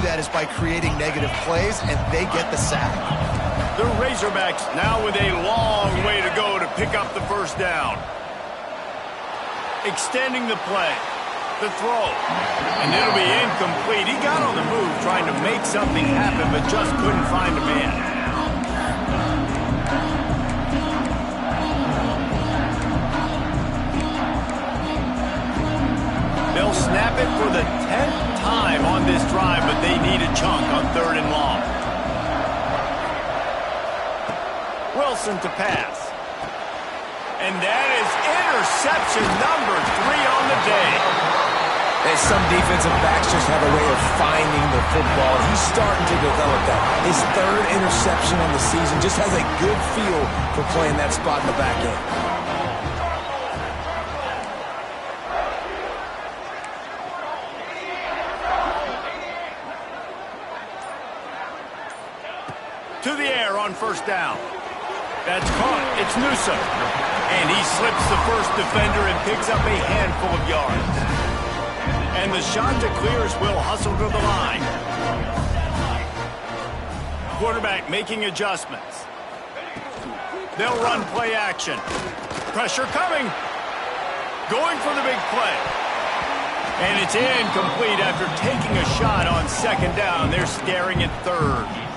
that is by creating negative plays, and they get the sack. The Razorbacks now with a long way to go to pick up the first down. Extending the play. The throw. And it'll be incomplete. He got on the move trying to make something happen, but just couldn't find a man. They'll snap it for the 10th time on this drive, but they need a chunk on 3rd and long. Wilson to pass. And that is interception number 3 on the day. And some defensive backs just have a way of finding the football. He's starting to develop that. His 3rd interception on the season, just has a good feel for playing that spot in the back end. To the air on 1st down. That's caught. It's Newsom. And he slips the first defender and picks up a handful of yards. And the shot to clears will hustle to the line. Quarterback making adjustments. They'll run play action. Pressure coming. Going for the big play. And it's incomplete after taking a shot on 2nd down. They're staring at 3rd.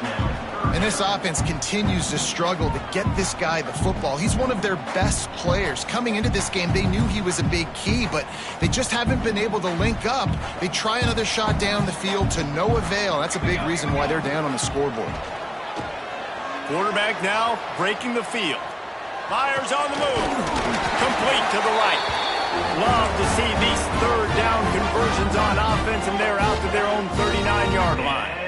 And this offense continues to struggle to get this guy the football. He's one of their best players. Coming into this game, they knew he was a big key, but they just haven't been able to link up. They try another shot down the field to no avail. That's a big reason why they're down on the scoreboard. Quarterback now breaking the field. Fires on the move. Complete to the right. Love to see these 3rd down conversions on offense, and they're out to their own 39-yard line.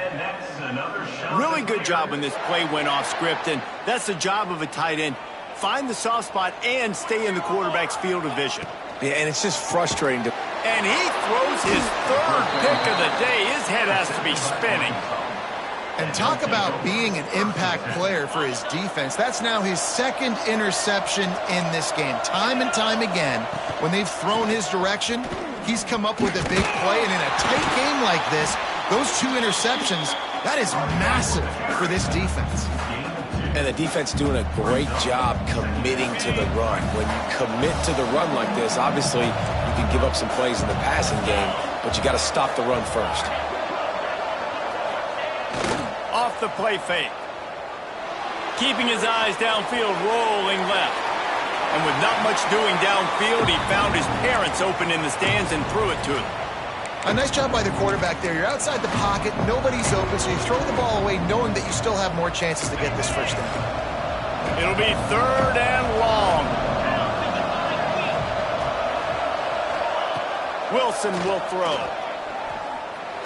Really good job when this play went off script, and that's the job of a tight end. Find the soft spot and stay in the quarterback's field of vision. Yeah, and it's just frustrating to... And he throws his 3rd pick of the day. His head has to be spinning. And talk about being an impact player for his defense. That's now his 2nd interception in this game. Time and time again, when they've thrown his direction, he's come up with a big play. And in a tight game like this, those 2 interceptions, that is massive for this defense. And the defense doing a great job committing to the run. When you commit to the run like this, obviously you can give up some plays in the passing game, but you got to stop the run first. Off the play fake. Keeping his eyes downfield, rolling left. And with not much doing downfield, he found his parents open in the stands and threw it to them. A nice job by the quarterback there. You're outside the pocket, nobody's open, so you throw the ball away knowing that you still have more chances to get this first down. It'll be 3rd and long. Wilson will throw.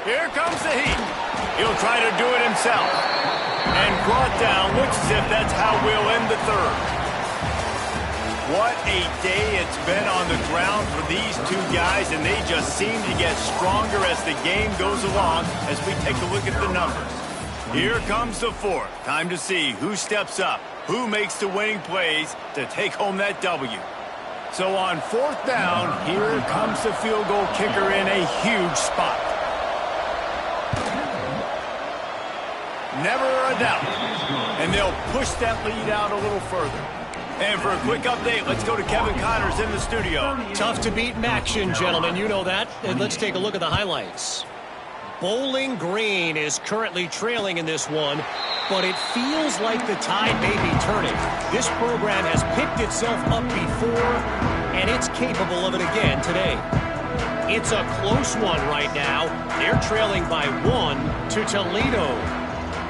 Here comes the heat. He'll try to do it himself. And brought down. Looks as if that's how we'll end the 3rd. What a day it's been on the ground for these 2 guys, and they just seem to get stronger as the game goes along as we take a look at the numbers. Here comes the 4th. Time to see who steps up, who makes the winning plays to take home that W. So on 4th down, here comes the field goal kicker in a huge spot. Never a doubt. And they'll push that lead out a little further. And for a quick update, let's go to Kevin Connors in the studio. Tough to beat action, gentlemen. You know that. And let's take a look at the highlights. Bowling Green is currently trailing in this one, but it feels like the tide may be turning. This program has picked itself up before, and it's capable of it again today. It's a close one right now. They're trailing by 1 to Toledo.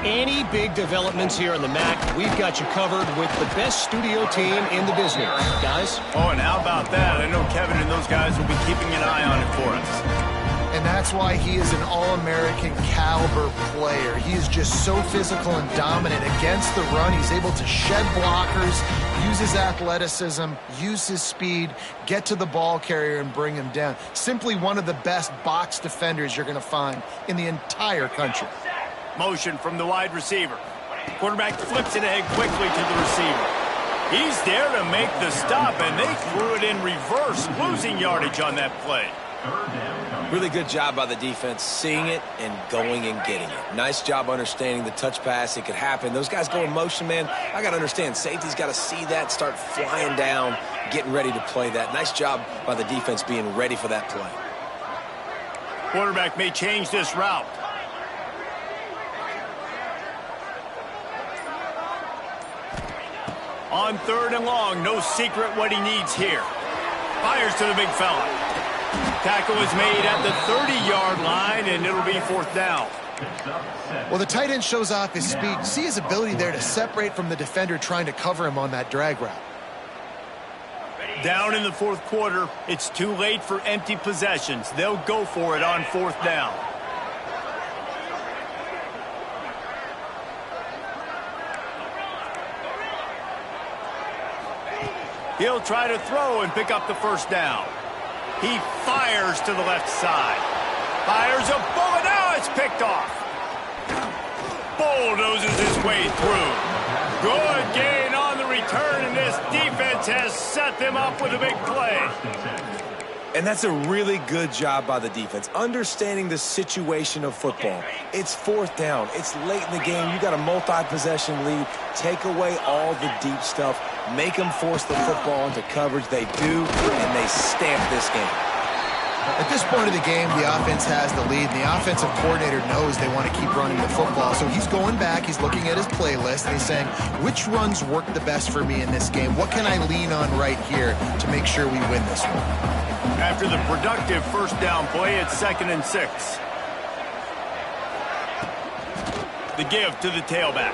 Any big developments here in the MAC, we've got you covered with the best studio team in the business. Guys? Oh, and how about that? I know Kevin and those guys will be keeping an eye on it for us. And that's why he is an All-American caliber player. He is just so physical and dominant against the run. He's able to shed blockers, use his athleticism, use his speed, get to the ball carrier and bring him down. Simply one of the best box defenders you're going to find in the entire country. Motion from the wide receiver. Quarterback flips it ahead quickly to the receiver. He's there to make the stop, and they threw it in reverse, losing yardage on that play. Really good job by the defense, seeing it and going and getting it. Nice job understanding the touch pass. It could happen. Those guys go in motion, man. I got to understand, safety's got to see that, start flying down, getting ready to play that. Nice job by the defense being ready for that play. Quarterback may change this route. On 3rd and long, no secret what he needs here. Fires to the big fella. Tackle is made at the 30-yard line, and it'll be 4th down. Well, the tight end shows off his speed. See his ability there to separate from the defender trying to cover him on that drag route. Down in the 4th quarter, it's too late for empty possessions. They'll go for it on 4th down. He'll try to throw and pick up the 1st down. He fires to the left side. Fires a bullet. Now it's picked off. Bulldozes his way through. Good gain on the return, and this defense has set them up with a big play. And that's a really good job by the defense, understanding the situation of football. It's 4th down. It's late in the game. You got a multi-possession lead. Take away all the deep stuff. Make them force the football into coverage. They do, and they stamp this game. At this point of the game, the offense has the lead. The offensive coordinator knows they want to keep running the football. So he's going back, he's looking at his playlist, and he's saying, which runs work the best for me in this game? What can I lean on right here to make sure we win this one? After the productive 1st down play, it's 2nd and 6. The give to the tailback.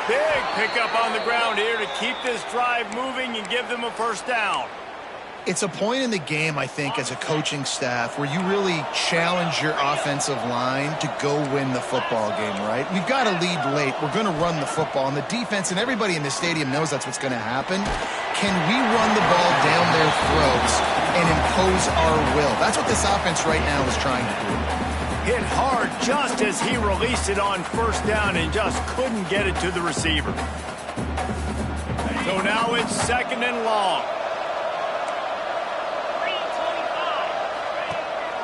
Big pickup on the ground here to keep this drive moving and give them a 1st down. It's a point in the game, I think, as a coaching staff where you really challenge your offensive line to go win the football game, right? We've got to lead late. We're going to run the football, and the defense and everybody in the stadium knows that's what's going to happen. Can we run the ball down their throats and impose our will? That's what this offense right now is trying to do. Hit hard just as he released it on 1st down and just couldn't get it to the receiver. So now it's 2nd and long.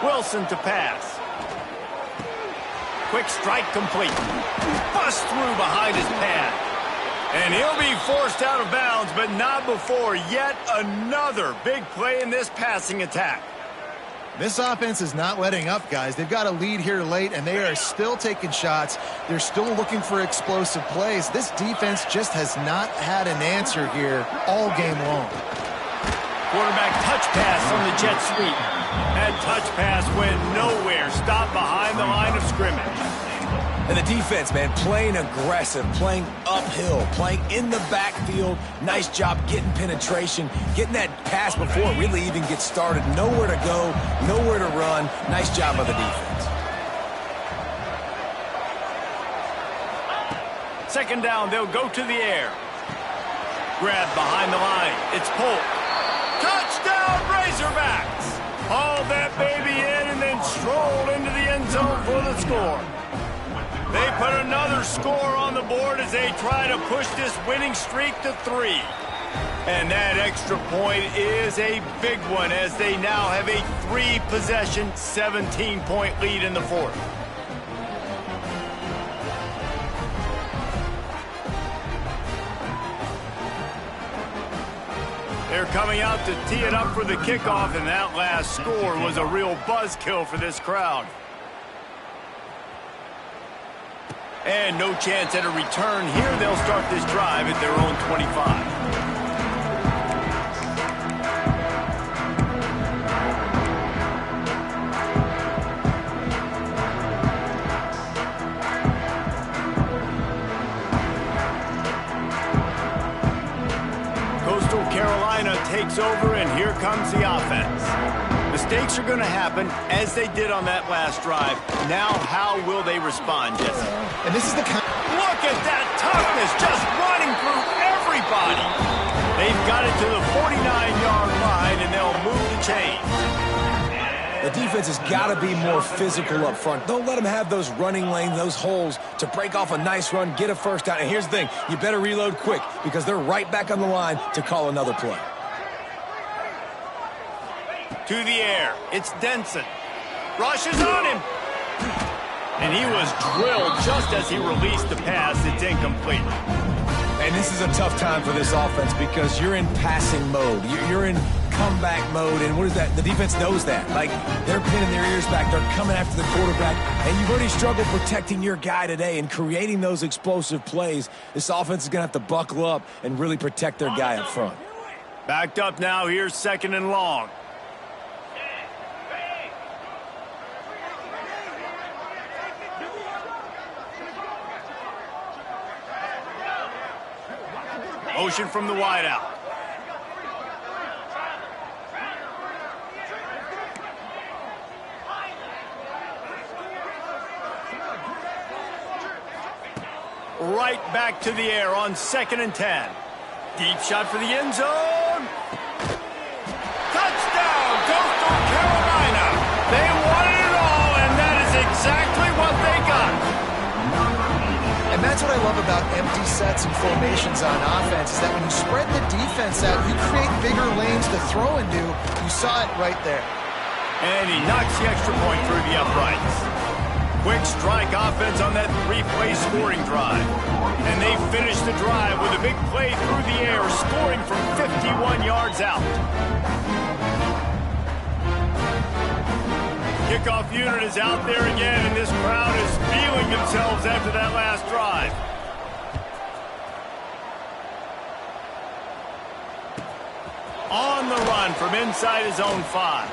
Wilson to pass. Quick strike complete. Bust through behind his pad. And he'll be forced out of bounds, but not before yet another big play in this passing attack. This offense is not letting up, guys. They've got a lead here late, and they are still taking shots. They're still looking for explosive plays. This defense just has not had an answer here all game long. Quarterback touch pass on the jet sweep. That touch pass went nowhere. Stopped behind the line of scrimmage. And the defense, man, playing aggressive, playing uphill, playing in the backfield. Nice job getting penetration, getting that pass before it really even gets started. Nowhere to go, nowhere to run. Nice job by the defense. 2nd down, they'll go to the air. Grab behind the line. It's Polk. Touchdown, Razorbacks! Haul that baby in and then stroll into the end zone for the score. They put another score on the board as they try to push this winning streak to 3. And that extra point is a big one as they now have a 3-possession, 17-point lead in the 4th. They're coming out to tee it up for the kickoff, and that last score was a real buzzkill for this crowd. And no chance at a return here. They'll start this drive at their own 25. Takes over, and here comes the offense. Mistakes are going to happen, as they did on that last drive. Now, how will they respond, Jesse? And this is the kind. Look at that toughness, just running through everybody. They've got it to the 49-yard line, and they'll move the chains. The defense has got to be more physical up front. Don't let them have those running lanes, those holes to break off a nice run, get a 1st down. And here's the thing, you better reload quick because they're right back on the line to call another play. To the air. It's Denson. Rushes on him. And he was drilled just as he released the pass. It's incomplete. And this is a tough time for this offense because you're in passing mode. You're in comeback mode, and what is that? The defense knows that. Like, they're pinning their ears back. They're coming after the quarterback, and you've already struggled protecting your guy today and creating those explosive plays. This offense is going to have to buckle up and really protect their guy up front. Backed up now. Here's 2nd and long. Motion from the wideout. Right back to the air on 2nd and 10. Deep shot for the end zone. Touchdown, Coastal Carolina. They wanted it all, and that is exactly what they got. And that's what I love about empty sets and formations on offense, is that when you spread the defense out, you create bigger lanes to throw into. You saw it right there. And he knocks the extra point through the uprights. Quick strike offense on that 3-play scoring drive. And they finish the drive with a big play through the air, scoring from 51 yards out. Kickoff unit is out there again, and this crowd is feeling themselves after that last drive. On the run from inside his own 5.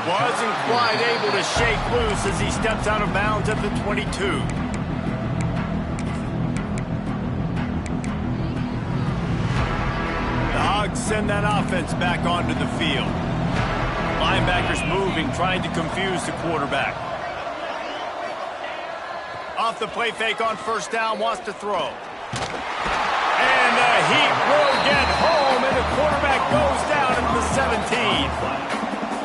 Wasn't quite able to shake loose as he steps out of bounds at the 22. The Hogs send that offense back onto the field. Linebackers moving, trying to confuse the quarterback. Off the play fake on 1st down, wants to throw. And the heat will get home, and the quarterback goes down at the 17.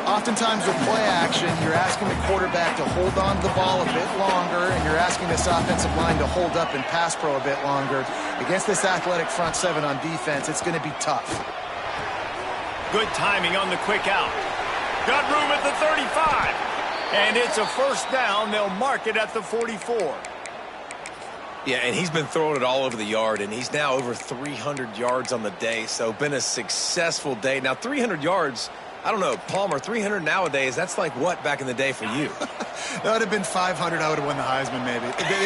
Oftentimes with play action, you're asking the quarterback to hold on to the ball a bit longer, and you're asking this offensive line to hold up in pass pro a bit longer. Against this athletic front 7 on defense, it's going to be tough. Good timing on the quick out. Got room at the 35. And it's a 1st down. They'll mark it at the 44. Yeah, and he's been throwing it all over the yard, and he's now over 300 yards on the day, so been a successful day. Now, 300 yards, I don't know, Palmer, 300 nowadays, that's like what back in the day for you? That would have been 500. I would have won the Heisman, maybe.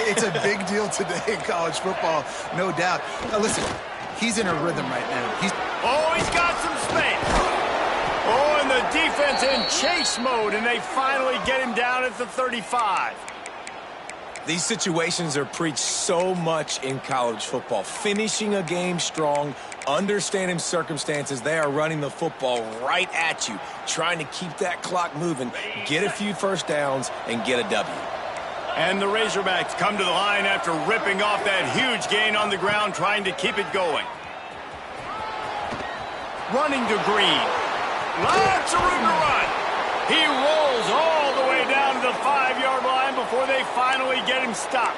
It's a big deal today in college football, no doubt. Now, listen, he's in a rhythm right now. He's got some space. Oh, and the defense in chase mode, and they finally get him down at the 35. These situations are preached so much in college football. Finishing a game strong, understanding circumstances. They are running the football right at you, trying to keep that clock moving, get a few 1st downs, and get a W. And the Razorbacks come to the line after ripping off that huge gain on the ground, trying to keep it going. Running to Green. Lots of room to run. He rolls all the way down to the 5-yard line before they finally get him stopped.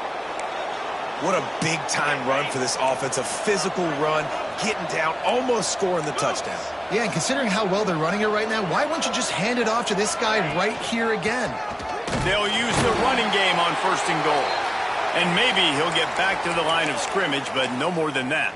What a big-time run for this offense. A physical run, getting down, almost scoring the touchdown. Yeah, and considering how well they're running it right now, why wouldn't you just hand it off to this guy right here again? They'll use the running game on 1st and goal. And maybe he'll get back to the line of scrimmage, but no more than that.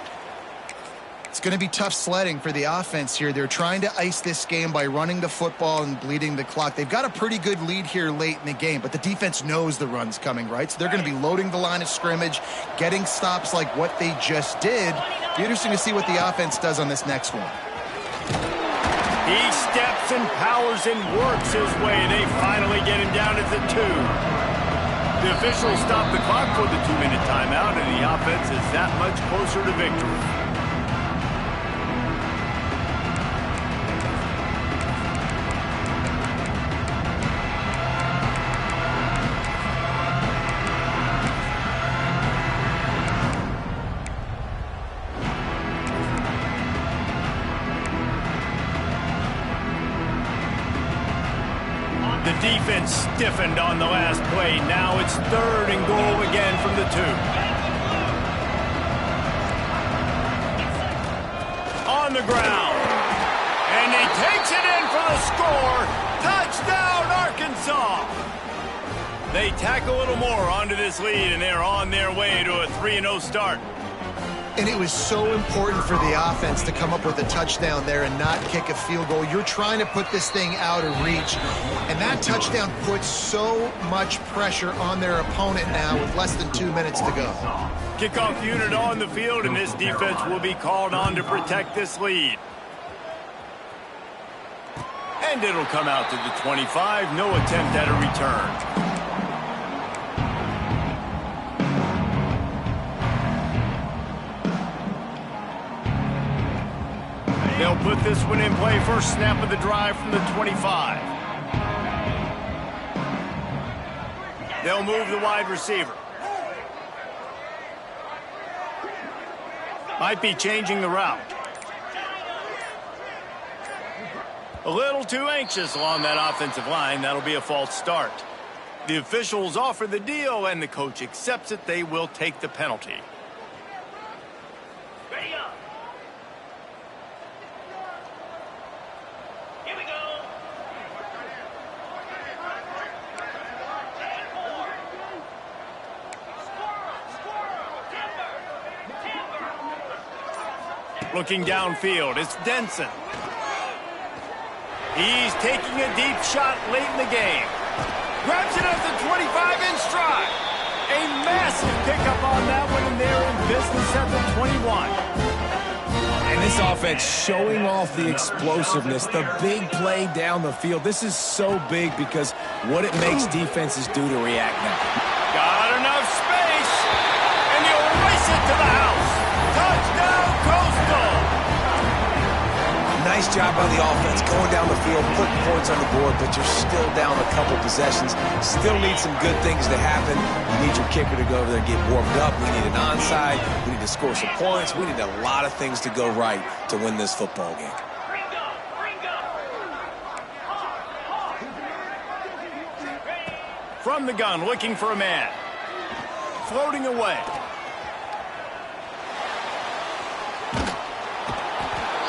It's going to be tough sledding for the offense here. They're trying to ice this game by running the football and bleeding the clock. They've got a pretty good lead here late in the game, but the defense knows the run's coming, right? So they're going to be loading the line of scrimmage, getting stops like what they just did. Be interesting to see what the offense does on this next one. He steps and powers and works his way. They finally get him down at the 2. The officials stop the clock for the 2-minute timeout, and the offense is that much closer to victory. The defense stiffened on the last play. Now it's 3rd and goal again from the 2. On the ground. And he takes it in for the will score. Touchdown, Arkansas. They tack a little more onto this lead, and they're on their way to a 3-0 start. And it was so important for the offense to come up with a touchdown there and not kick a field goal. You're trying to put this thing out of reach, and that touchdown puts so much pressure on their opponent now with less than 2 minutes to go. Kickoff unit on the field, and this defense will be called on to protect this lead. And it'll come out to the 25. No attempt at a return. They'll put this one in play. First snap of the drive from the 25. They'll move the wide receiver. Might be changing the route. A little too anxious along that offensive line. That'll be a false start. The officials offer the deal, and the coach accepts it. They will take the penalty. Looking downfield, it's Denson. He's taking a deep shot late in the game. Grabs it at the 25 in stride. A massive pickup on that one, and they're in business at the 21. And this offense showing off the explosiveness, the big play down the field. This is so big because what it makes defenses do to react now. Got enough space, and he'll race it to the house. Touchdown, Coastal. Nice job by the offense going down the field, putting points on the board, but you're still down a couple possessions. Still need some good things to happen. You need your kicker to go over there and get warmed up. We need an onside. We need to score some points. We need a lot of things to go right to win this football game. From the gun, looking for a man. Floating away.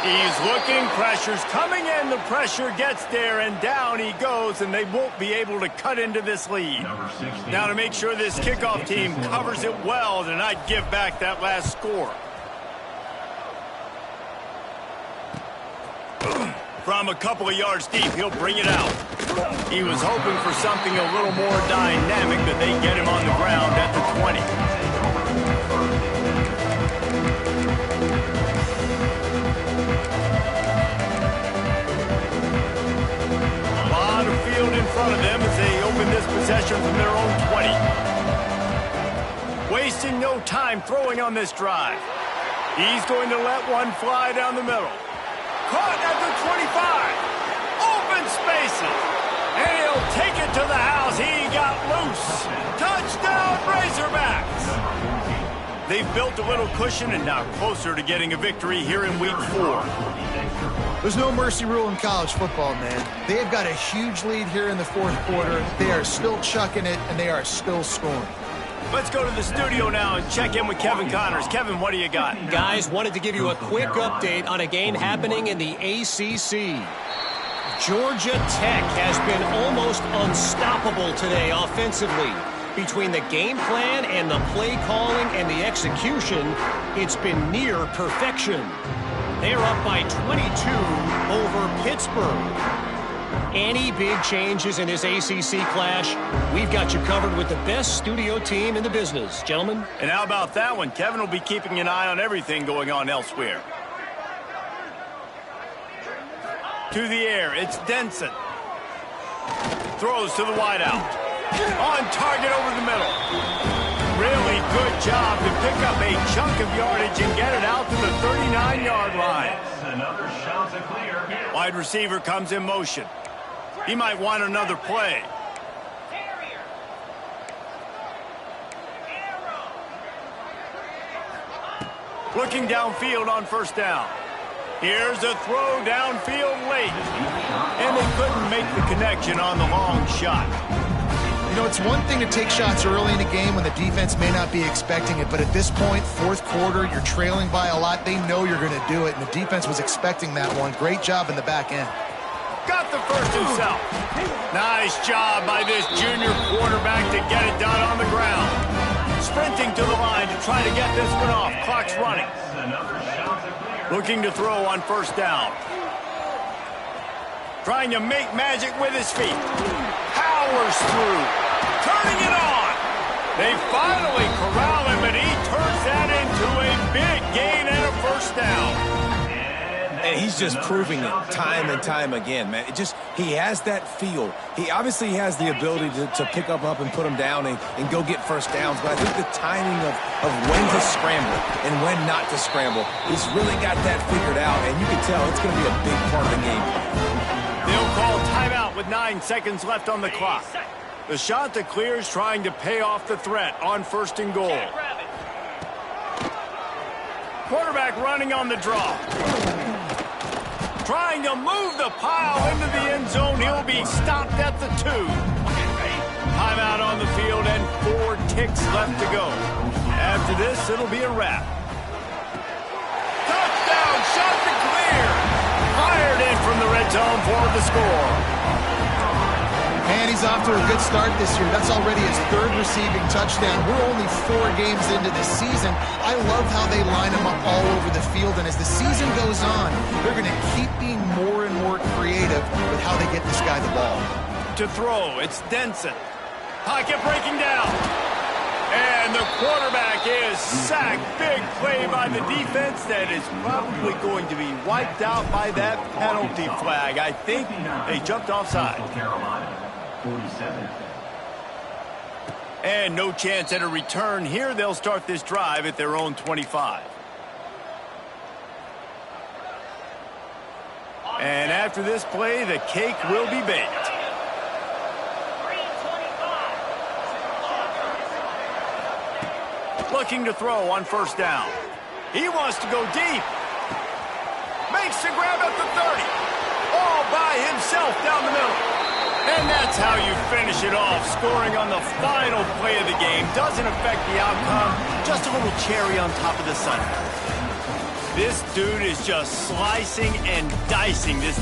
He's looking, pressure's coming in, the pressure gets there, and down he goes, and they won't be able to cut into this lead. Now to make sure this kickoff team covers it well to not give back that last score. From a couple of yards deep, he'll bring it out. He was hoping for something a little more dynamic, but they get him on the ground at the 20. In front of them as they open this possession from their own 20. Wasting no time throwing on this drive. He's going to let one fly down the middle. Caught at the 25. Open spaces. And he'll take it to the house. He got loose. Touchdown, Razorbacks. They've built a little cushion and now closer to getting a victory here in week 4. There's no mercy rule in college football, man. They have got a huge lead here in the fourth quarter. They are still chucking it, and they are still scoring. Let's go to the studio now and check in with Kevin Connors. Kevin, what do you got? Guys, wanted to give you a quick update on a game happening in the ACC. Georgia Tech has been almost unstoppable today offensively. Between the game plan and the play calling and the execution, it's been near perfection. They're up by 22 over Pittsburgh. Any big changes in this ACC clash, we've got you covered with the best studio team in the business, gentlemen. And how about that one? Kevin will be keeping an eye on everything going on elsewhere. To the air, it's Denson. Throws to the wideout. On target over the middle. Really good job to pick up a chunk of yardage and get it out to the 39-yard line. Wide receiver comes in motion. He might want another play. Looking downfield on first down. Here's a throw downfield late. And they couldn't make the connection on the long shot. You know, it's one thing to take shots early in the game when the defense may not be expecting it, but at this point, fourth quarter, you're trailing by a lot. They know you're going to do it, and the defense was expecting that one. Great job in the back end. Got the first himself. Nice job by this junior quarterback to get it done on the ground. Sprinting to the line to try to get this one off. Clock's running. Looking to throw on first down. Trying to make magic with his feet. Powers through. Turning it on. They finally corral him, and he turns that into a big gain and a first down. And he's just proving it time and time again, man. He has that feel. He obviously has the ability to pick up and put him down and go get first downs. But I think the timing of when to scramble and when not to scramble, he's really got that figured out. And you can tell it's going to be a big part of the game. They'll call timeout with 9 seconds left on the clock. The shot that clears trying to pay off the threat on first and goal. Quarterback running on the draw. Trying to move the pile into the end zone. He'll be stopped at the 2. Timeout on the field and 4 ticks left to go. After this, it'll be a wrap. Touchdown, shot to clear. Fired in from the red zone for the score. And he's off to a good start this year. That's already his 3rd receiving touchdown. We're only 4 games into this season. I love how they line him up all over the field. And as the season goes on, they're going to keep being more and more creative with how they get this guy the ball. To throw, it's Denson. Pocket breaking down. And the quarterback is sacked. Big play by the defense that is probably going to be wiped out by that penalty flag. I think they jumped offside. And no chance at a return here. They'll start this drive at their own 25. And after this play, the cake will be baked. Looking to throw on first down. He wants to go deep. Makes the grab at the 30. All by himself down the middle. And that's how you finish it off. Scoring on the final play of the game. Doesn't affect the outcome. Just a little cherry on top of the sundae. This dude is just slicing and dicing this